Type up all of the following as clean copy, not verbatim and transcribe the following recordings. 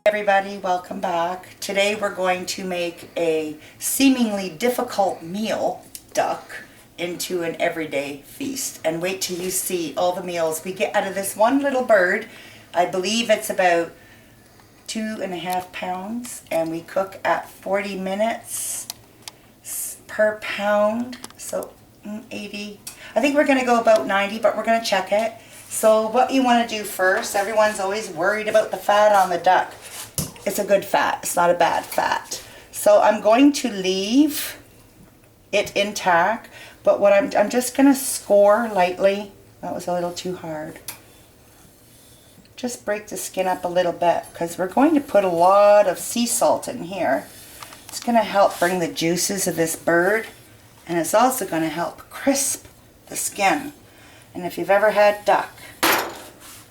Everybody, welcome back. Today we're going to make a seemingly difficult meal, duck, into an everyday feast. And wait till you see all the meals we get out of this one little bird. I believe it's about 2.5 pounds, and we cook at 40 minutes per pound, so 80. I think we're going to go about 90, but we're going to check it. So what you want to do first, everyone's always worried about the fat on the duck. It's a good fat, it's not a bad fat. So I'm going to leave it intact, but what I'm just going to score lightly. That was a little too hard. Just break the skin up a little bit, because we're going to put a lot of sea salt in here. It's going to help bring the juices of this bird, and it's also going to help crisp the skin. And if you've ever had duck,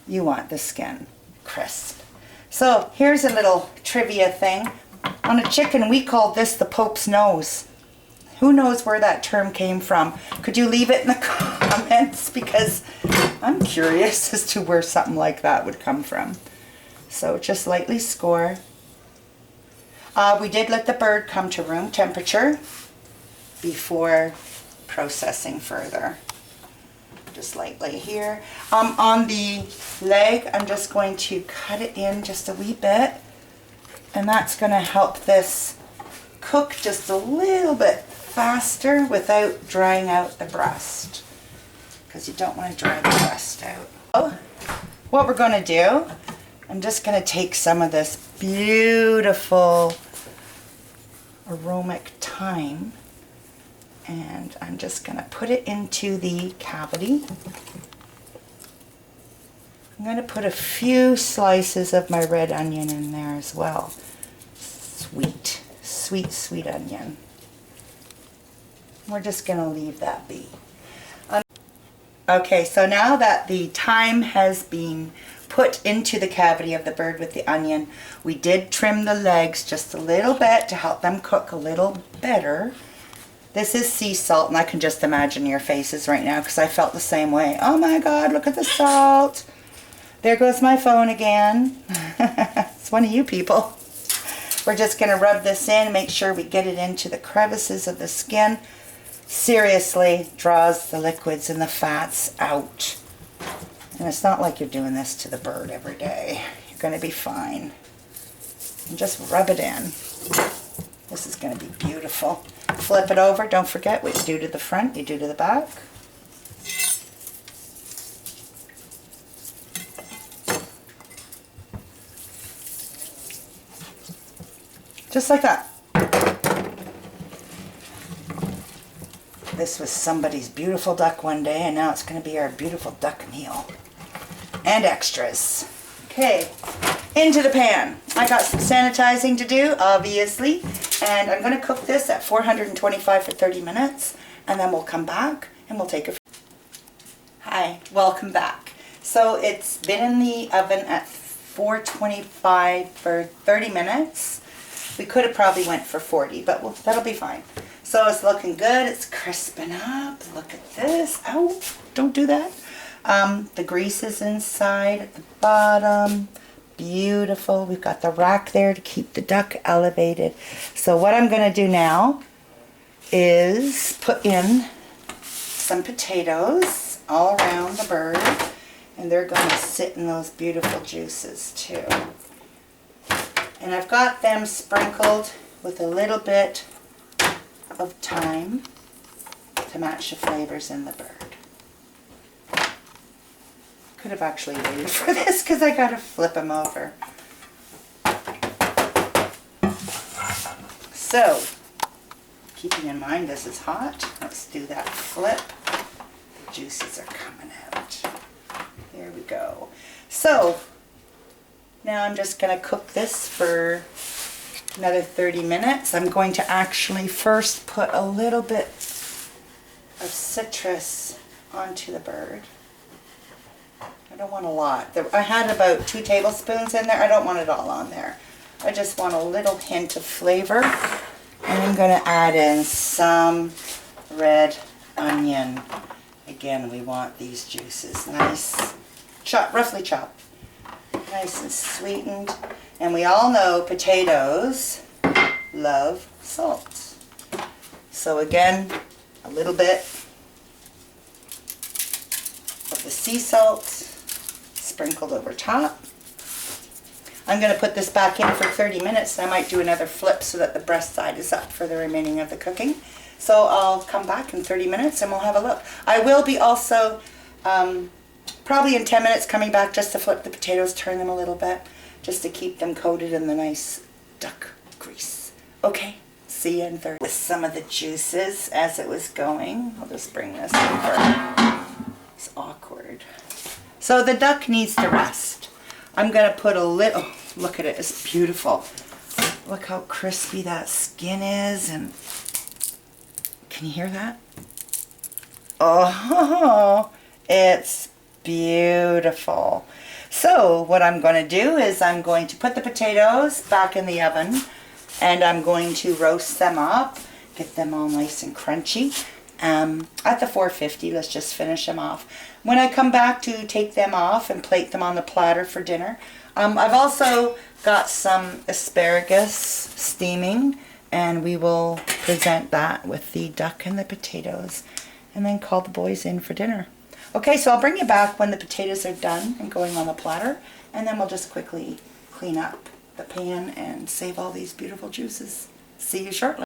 you want the skin crisp. So here's a little trivia thing. On a chicken, we called this the Pope's nose. Who knows where that term came from? Could you leave it in the comments? Because I'm curious as to where something like that would come from. So just lightly score. We did let the bird come to room temperature before processing further. Just lightly here. On the leg, I'm just going to cut it in just a wee bit, and that's going to help this cook just a little bit faster without drying out the breast, because you don't want to dry the breast out. So, what we're going to do, I'm just going to take some of this beautiful aromatic thyme, and I'm just going to put it into the cavity. I'm going to put a few slices of my red onion in there as well. Sweet, sweet, sweet onion. We're just going to leave that be. Okay, so now that the thyme has been put into the cavity of the bird with the onion, we did trim the legs just a little bit to help them cook a little better. This is sea salt, and I can just imagine your faces right now, because I felt the same way. Oh my God, look at the salt. There goes my phone again. It's one of you people. We're just going to rub this in, make sure we get it into the crevices of the skin. Seriously, draws the liquids and the fats out. And it's not like you're doing this to the bird every day. You're going to be fine. And just rub it in. This is going to be beautiful. Flip it over. Don't forget what you do to the front, you do to the back. Just like that. This was somebody's beautiful duck one day, and now it's going to be our beautiful duck meal. And extras. Okay, into the pan. I got some sanitizing to do, obviously, and I'm going to cook this at 425 for 30 minutes, and then we'll come back and we'll take a... Hi, welcome back. So it's been in the oven at 425 for 30 minutes. We could have probably went for 40, but that'll be fine. So it's looking good. It's crisping up. Look at this. Ow, don't do that. The grease is inside at the bottom. Beautiful. We've got the rack there to keep the duck elevated. So what I'm going to do now is put in some potatoes all around the bird, and they're going to sit in those beautiful juices too. And I've got them sprinkled with a little bit of thyme to match the flavors in the bird. Could have actually waited for this because I got to flip them over. So, keeping in mind this is hot, let's do that flip. The juices are coming out. There we go. So, now I'm just going to cook this for another 30 minutes. I'm going to actually first put a little bit of citrus onto the bird. I don't want a lot. I had about 2 tablespoons in there. I don't want it all on there. I just want a little hint of flavor. And I'm going to add in some red onion. Again, we want these juices nice, roughly chopped, nice and sweetened. And we all know potatoes love salt. So again, a little bit of the sea salt sprinkled over top. I'm going to put this back in for 30 minutes. I might do another flip so that the breast side is up for the remaining of the cooking. So I'll come back in 30 minutes and we'll have a look. I will be also probably in 10 minutes coming back just to flip the potatoes, turn them a little bit, just to keep them coated in the nice duck grease. Okay, see you in 30. With some of the juices as it was going. I'll just bring this over. It's awkward. So the duck needs to rest. I'm going to put a little, look at it, it's beautiful. Look how crispy that skin is, and can you hear that? Oh, it's beautiful. So what I'm going to do is I'm going to put the potatoes back in the oven and I'm going to roast them up, get them all nice and crunchy. At the 450, let's just finish them off. When I come back to take them off and plate them on the platter for dinner, I've also got some asparagus steaming, and we will present that with the duck and the potatoes and then call the boys in for dinner. Okay, so I'll bring you back when the potatoes are done and going on the platter, and then we'll just quickly clean up the pan and save all these beautiful juices. See you shortly.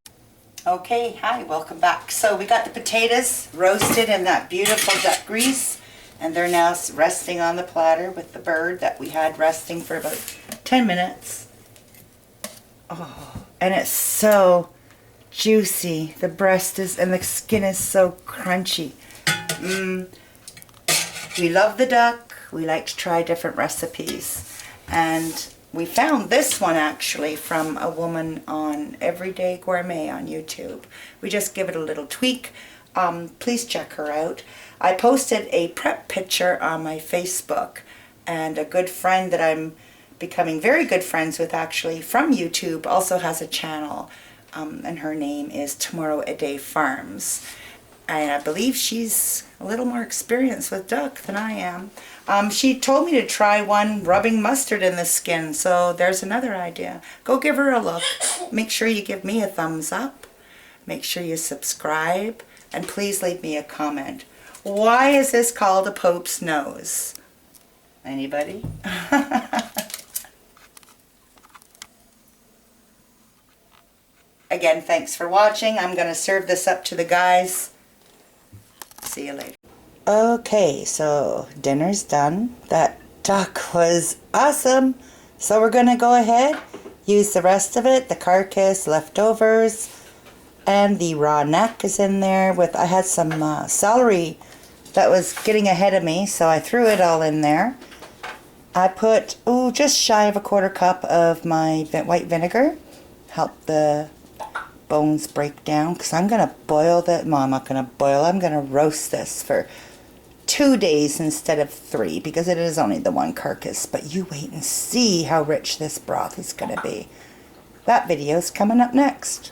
Okay, hi, welcome back. So we got the potatoes roasted in that beautiful duck grease, and they're now resting on the platter with the bird that we had resting for about 10 minutes. Oh, and it's so juicy. The breast is, and the skin is so crunchy. We love the duck. We like to try different recipes. And we found this one actually from a woman on Everyday Gourmet on YouTube. We just give it a little tweak. Please check her out. I posted a prep picture on my Facebook, and a good friend that I'm becoming very good friends with actually from YouTube also has a channel, and her name is Tomorrow a Day Farms. And I believe she's a little more experienced with duck than I am. She told me to try one rubbing mustard in the skin, so there's another idea. Go give her a look. Make sure you give me a thumbs up. Make sure you subscribe, and please leave me a comment. Why is this called a Pope's nose? Anybody? Again, thanks for watching. I'm going to serve this up to the guys. See you later. Okay, so dinner's done. That duck was awesome. So we're going to go ahead, use the rest of it, the carcass, leftovers, and the raw neck is in there. I had some celery that was getting ahead of me, so I threw it all in there. I put, just shy of a 1/4 cup of my white vinegar. Help the bones break down, because I'm going to boil that. No, I'm not going to boil. I'm going to roast this for 2 days instead of 3, because it is only the one carcass. But you wait and see how rich this broth is going to be. That video's coming up next.